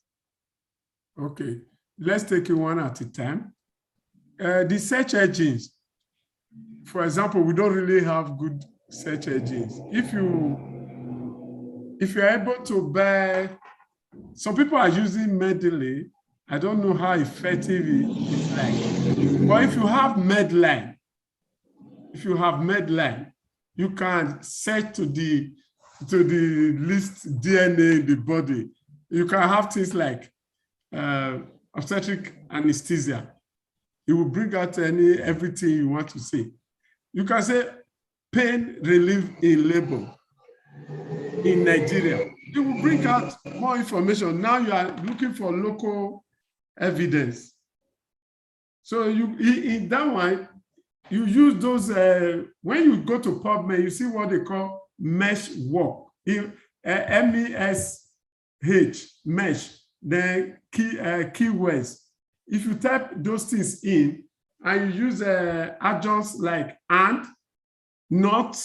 Okay, let's take it one at a time. The search engines, for example, we don't really have good search engines. If you're able to buy, some people are using Mendeley. I don't know how effective it is like. But if you have Medline, you can search to the list DNA in the body. You can have things like obstetric anesthesia. It will bring out everything you want to say. You can say pain relief in labor in Nigeria. It will bring out more information. Now you are looking for local evidence. So in that one, you use those, when you go to PubMed, you see what they call mesh work, M-E-S-H, mesh, the keywords. If you type those things in and you use adjuncts like and, not,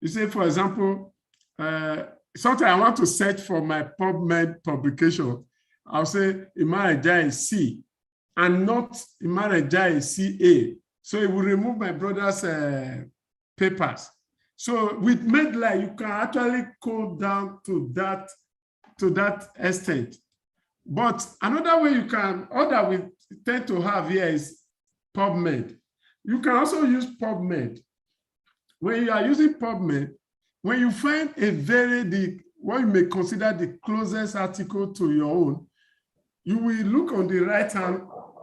you say, for example, sometimes I want to search for my PubMed publication. I'll say Imarengiaye C and not Imarengiaye CA. So it will remove my brother's papers. So with Medline, you can actually code down to that extent. But another way you can, or that we tend to have here is PubMed. You can also use PubMed. When you are using PubMed, when you find what you may consider the closest article to your own, you will look on the right-hand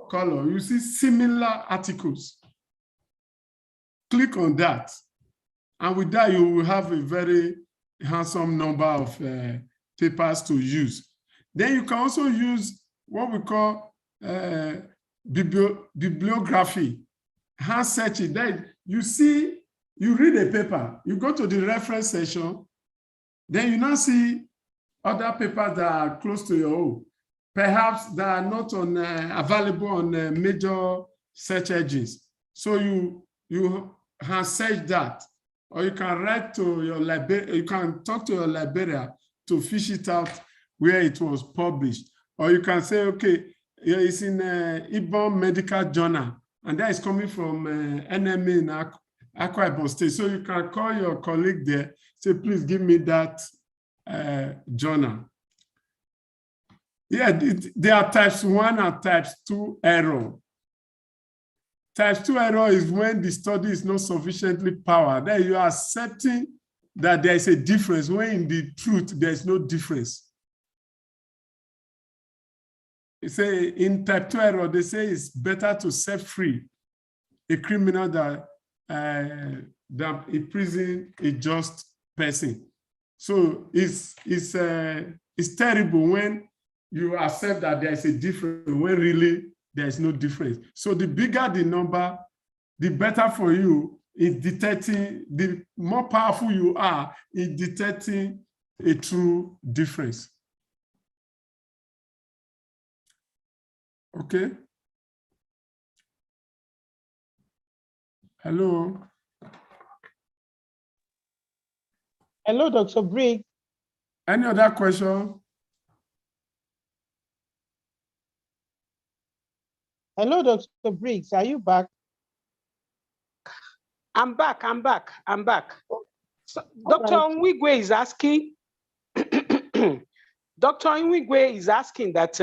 column. You see similar articles. Click on that. And with that, you will have a very handsome number of papers to use. Then you can also use what we call bibliography, hand searching. Then you read a paper, you go to the reference section, then you now see other papers that are close to your own. Perhaps that are not available on major search engines. So you hand search that, or you can write to your librarian, you can talk to your librarian to fish it out where it was published. Or you can say, okay, yeah, it's in Ibom Medical Journal, and that is coming from NMA in Akwa Ibom State. So you can call your colleague there, say, please give me that journal. Yeah, there are types 1 and types 2 error. Type 2 error is when the study is not sufficiently powered. Then you are accepting that there is a difference, when in the truth, there is no difference. They say in type 2 error, they say it's better to set free a criminal than imprison a just person. So it's terrible when you accept that there is a difference, when really there is no difference. So the bigger the number, the better for you in detecting, the more powerful you are in detecting a true difference. Okay. Hello.
Hello, Dr. Briggs.
Any other question?
Hello, Dr. Briggs. Are you back?
I'm back. So, Dr.
Right.
Nwigwe is asking, Dr. Nwigwe is asking that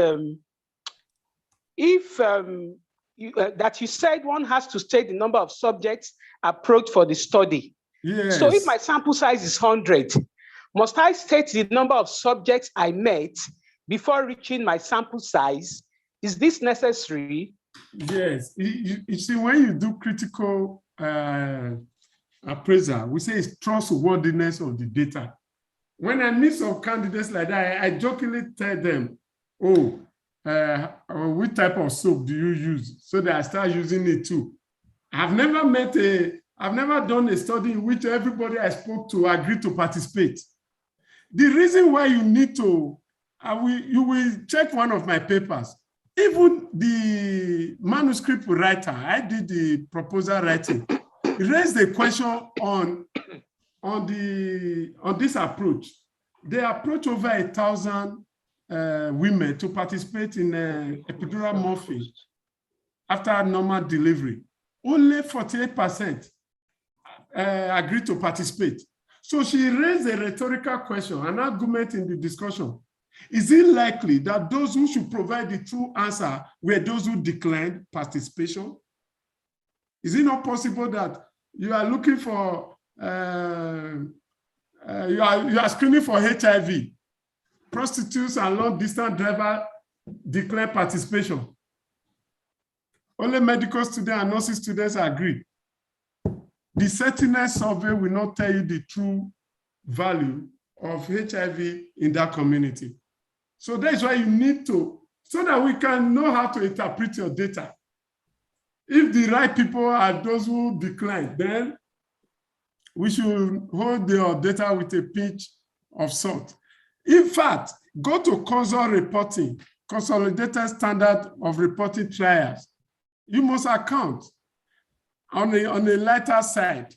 if that you said one has to state the number of subjects approached for the study.
Yes.
So if my sample size is 100, must I state the number of subjects I met before reaching my sample size? Is this necessary?
Yes. You see, when you do critical appraisal, we say it's trustworthiness of the data. When I meet some candidates like that, I jokingly tell them, oh, which type of soap do you use? So that I start using it too. I've never done a study in which everybody I spoke to agreed to participate. The reason why you need to, you will check one of my papers. Even the manuscript writer, I did the proposal writing, raised the question on this approach. They approach over 1,000 women to participate in epidural morphine after normal delivery. Only 48% agreed to participate. So she raised a rhetorical question, an argument in the discussion. Is it likely that those who should provide the true answer were those who declined participation? Is it not possible that you are looking for, you are screening for HIV, prostitutes and long-distance drivers declare participation? Only medical students and nursing students agree. The Sentinel survey will not tell you the true value of HIV in that community. So that's why you need to, so that we can know how to interpret your data. If the right people are those who decline, then we should hold your data with a pinch of salt. In fact, go to consult reporting, consolidated standard of reporting trials. You must account on a lighter side.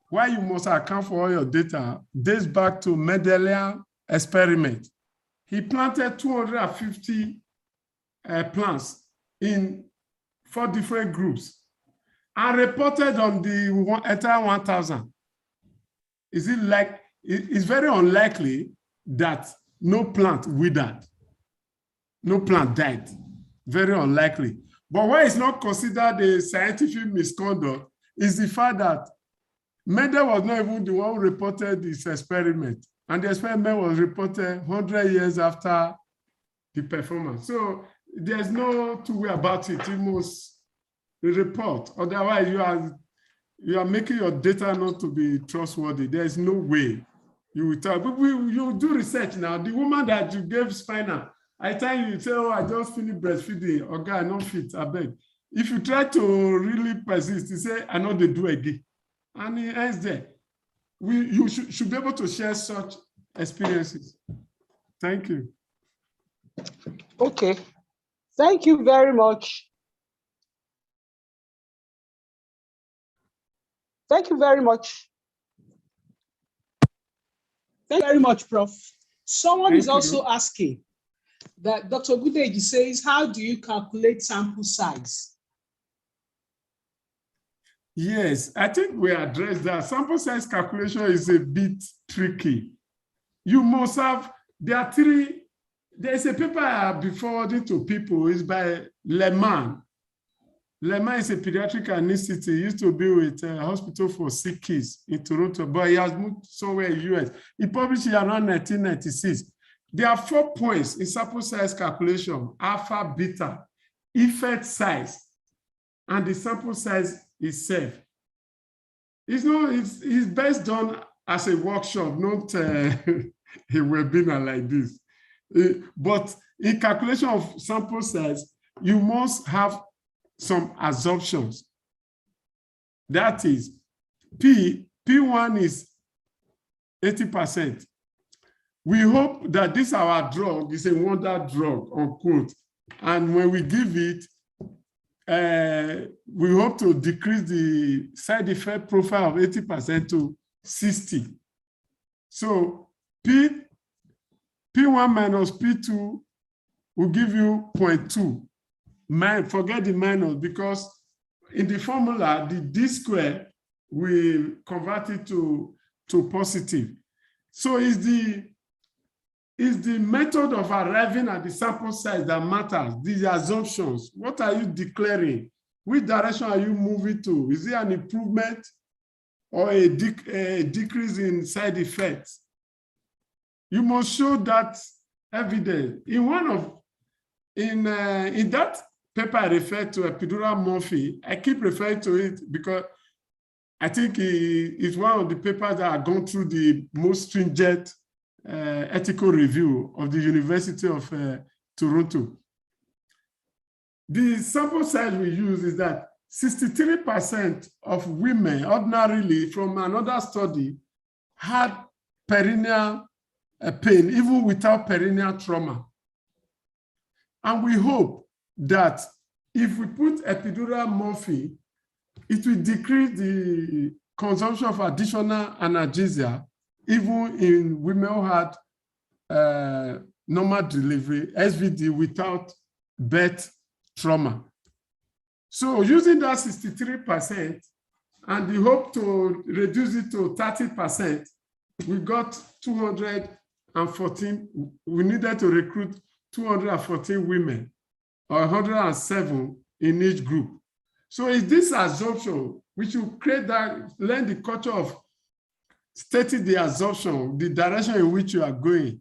Why you must account for all your data dates back to Mendelian experiment. He planted 250 plants in 4 different groups and reported on the entire 1,000. Is it like, it's very unlikely that no plant withered, no plant died, very unlikely. But why it's not considered a scientific misconduct is the fact that Mendel was not even the one who reported this experiment. And the experiment was reported 100 years after the performance. So there's no two way about it. You must report. Otherwise, you are making your data not to be trustworthy. There's no way you will tell. But you do research now. The woman that you gave spinal, I tell you, say, oh, I just finished breastfeeding. Okay, I don't fit, I beg. If you try to really persist, you say, I know they do again. And it ends there. You should be able to share such experiences. Thank you.
Okay. Thank you very much. Thank you very much. Thank you very much, Prof. Someone is also asking that Dr. Gudeji says, how do you calculate sample size?
Yes, I think we addressed that. Sample size calculation is a bit tricky. You must have, there's a paper I'll be forwarding to people, it's by Leman. Leman is a pediatric anesthetist. He used to be with a hospital for sick kids in Toronto, but he has moved somewhere in the US. He published it around 1996. There are 4 points in sample size calculation: alpha, beta, effect size, and the sample size itself. It's best done as a workshop, not a webinar like this. But in calculation of sample size, you must have some assumptions. That is, P1 is 80%. We hope that this our drug is a wonder drug, unquote. And when we give it, we hope to decrease the side effect profile of 80% to 60. So P1 minus P2 will give you 0.2. Forget the minus, because in the formula, the D square will convert it to positive. So it's the method of arriving at the sample size that matters, these assumptions. What are you declaring? Which direction are you moving to? Is it an improvement or a decrease in side effects? You must show that evidence. In that paper I referred to, epidural morphine, I keep referring to it because I think it's one of the papers that have gone through the most stringent ethical review of the University of Toronto. The sample size we use is that 63% of women ordinarily from another study had perineal pain, even without perineal trauma. And we hope that if we put epidural morphine, it will decrease the consumption of additional analgesia, even in women who had normal delivery, SVD, without birth trauma. So using that 63% and the hope to reduce it to 30%, we got 214, we needed to recruit 214 women, or 107 in each group. So it's this assumption, which will create that, learn the culture of stating the assumption, the direction in which you are going.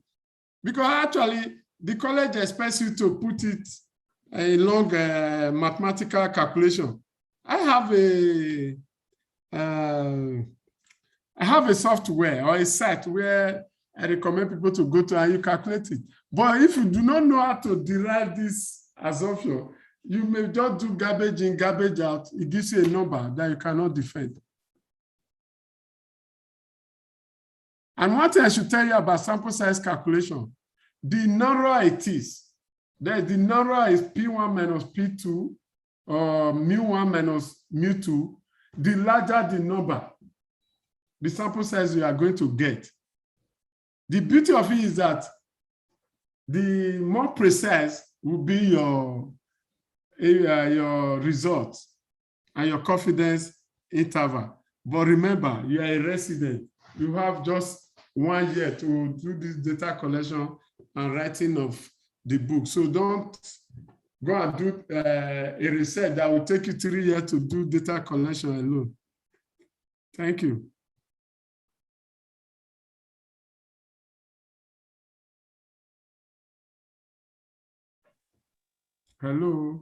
Because actually, the college expects you to put it in long mathematical calculation. I have a software or a site where I recommend people to go to and you calculate it. But if you do not know how to derive this assumption, you may just do garbage in, garbage out. It gives you a number that you cannot defend. And one thing I should tell you about sample size calculation, the narrower it is, the narrower is P1 minus P2, or mu1 minus mu2, the larger the number, the sample size you are going to get. The beauty of it is that the more precise will be your results and your confidence interval. But remember, you are a resident. You have just 1 year to do this data collection and writing of the book. So don't go and do a research that will take you 3 years to do data collection alone. Thank you. Hello.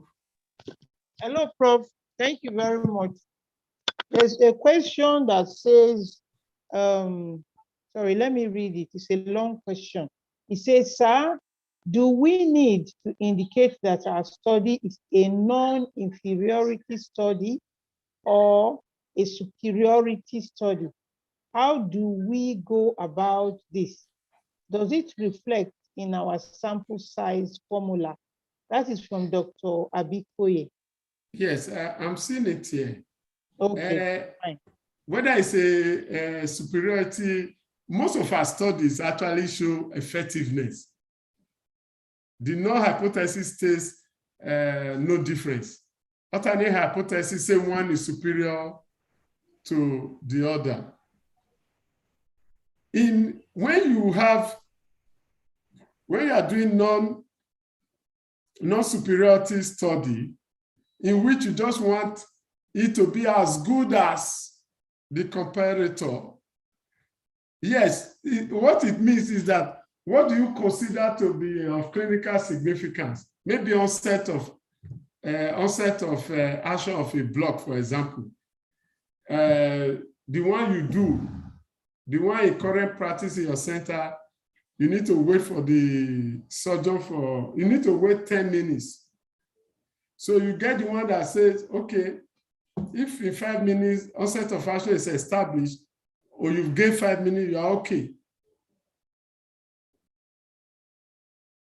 Hello, Prof. Thank you very much. There's a question that says, sorry, let me read it. It's a long question. It says, sir, do we need to indicate that our study is a non-inferiority study or a superiority study? How do we go about this? Does it reflect in our sample size formula? That is from Dr. Abikoye.
Yes, I'm seeing it here.
Okay, fine.
Whether it's a superiority, most of our studies actually show effectiveness. the null hypothesis stays no difference. Alternate hypothesis say one is superior to the other. When you are doing non-superiority study, in which you just want it to be as good as the comparator, yes, what it means is that what do you consider to be of clinical significance? Maybe onset of action of a block, for example. The one you do, the one in current practice in your center, you need to wait for the surgeon you need to wait 10 minutes. So you get the one that says, okay, if in 5 minutes onset of action is established, or you've gained 5 minutes, you are okay.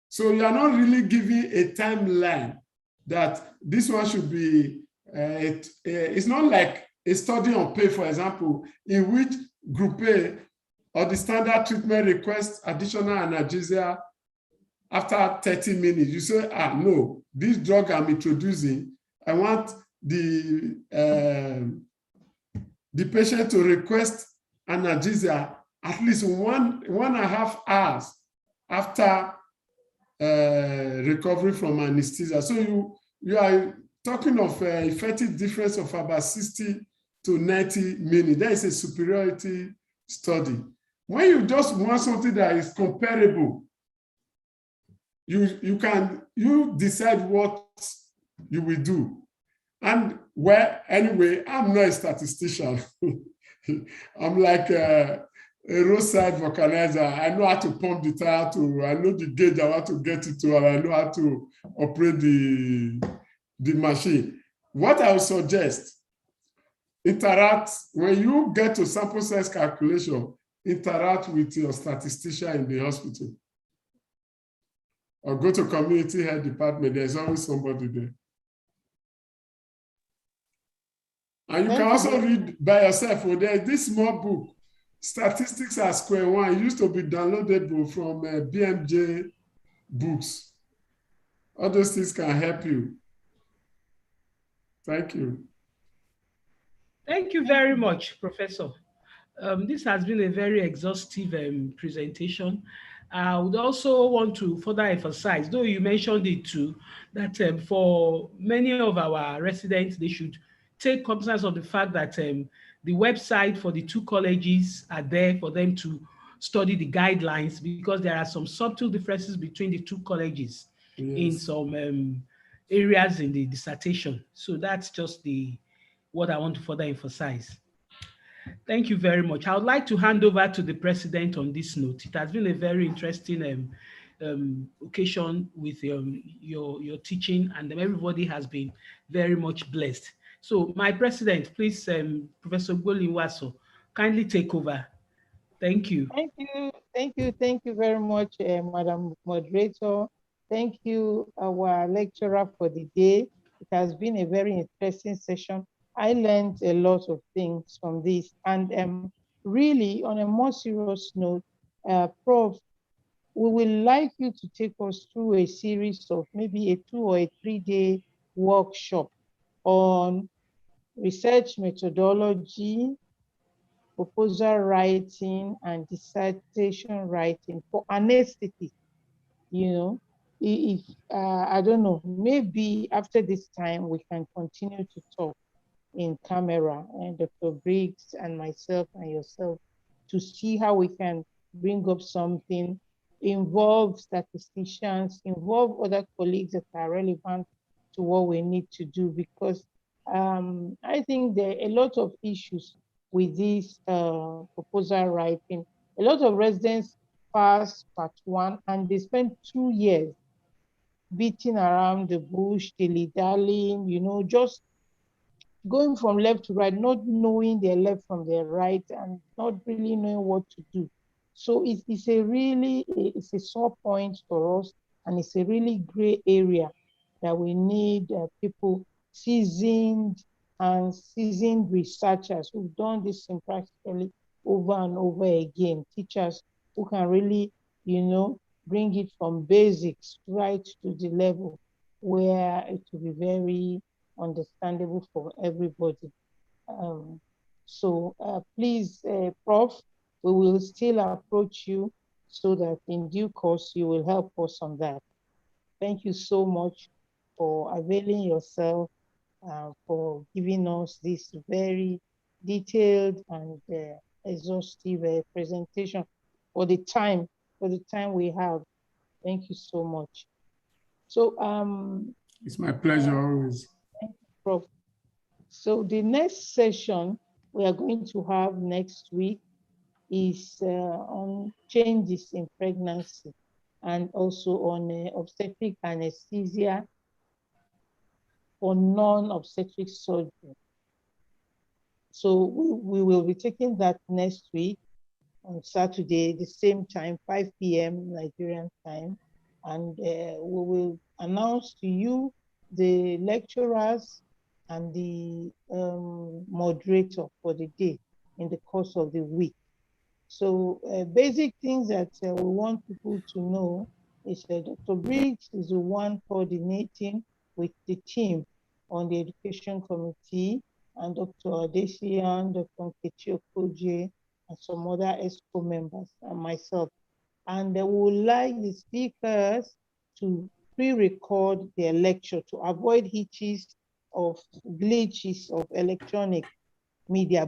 So you are not really giving a timeline that this one should be, it's not like a study on pay, for example, in which group A or the standard treatment requests additional analgesia after 30 minutes. You say, no, this drug I'm introducing, I want the patient to request analgesia at least 1.5 hours after recovery from anesthesia. So you are talking of effective difference of about 60 to 90 minutes. That is a superiority study. When you just want something that is comparable, you decide what you will do. And anyway, I'm not a statistician. I'm like a roadside vulcanizer. I know how to pump the tire I know the gauge I want to get it to, and I know how to operate the machine. What I would suggest, when you get to sample size calculation, interact with your statistician in the hospital. Or go to community health department, there's always somebody there. And you can also read by yourself. There's this small book, Statistics at Square One. It used to be downloadable from BMJ books. All those things can help you. Thank you.
Thank you very much, Professor. This has been a very exhaustive presentation. I would also want to further emphasize, though you mentioned it too, that for many of our residents, they should take cognizance of the fact that the website for the two colleges are there for them to study the guidelines, because there are some subtle differences between the two colleges in some areas in the dissertation. So that's just what I want to further emphasize. Thank you very much. I would like to hand over to the president on this note. It has been a very interesting occasion with your teaching, and everybody has been very much blessed. So my president, please, Professor Golinwaso, kindly take over. Thank you.
Thank you very much, Madam Moderator. Thank you, our lecturer, for the day. It has been a very interesting session. I learned a lot of things from this. And really, on a more serious note, Prof, we would like you to take us through a series of maybe a 2 or 3 day workshop on research methodology, proposal writing, and dissertation writing for anesthetists. If I don't know, maybe after this time we can continue to talk in camera, and Dr. Briggs and myself and yourself, to see how we can bring up something, involve statisticians, involve other colleagues that are relevant to what we need to do, because I think there are a lot of issues with this proposal writing. A lot of residents pass part 1 and they spend 2 years beating around the bush, dilly-dallying, just going from left to right, not knowing their left from their right, and not really knowing what to do. So it's a sore point for us, and it's a really gray area that we need people seasoned researchers who've done this practically over and over again, teachers who can really, bring it from basics right to the level where it will be very understandable for everybody. So please, Prof, we will still approach you so that in due course you will help us on that. Thank you so much for availing yourself, for giving us this very detailed and exhaustive presentation for the time we have. Thank you so much. So
it's my pleasure always.
thank you, Prof. So the next session we are going to have next week is on changes in pregnancy and also on obstetric anesthesia for non-obstetric surgery. So we will be taking that next week on Saturday, the same time, 5 p.m. Nigerian time. And we will announce to you the lecturers and the moderator for the day in the course of the week. So basic things that we want people to know is that Dr. Briggs is the one coordinating with the team on the education committee, and Dr. Adesian, Dr. Nkechi Okoje, and some other ESCO members, and myself. And we would like the speakers to pre-record their lecture to avoid glitches of electronic media.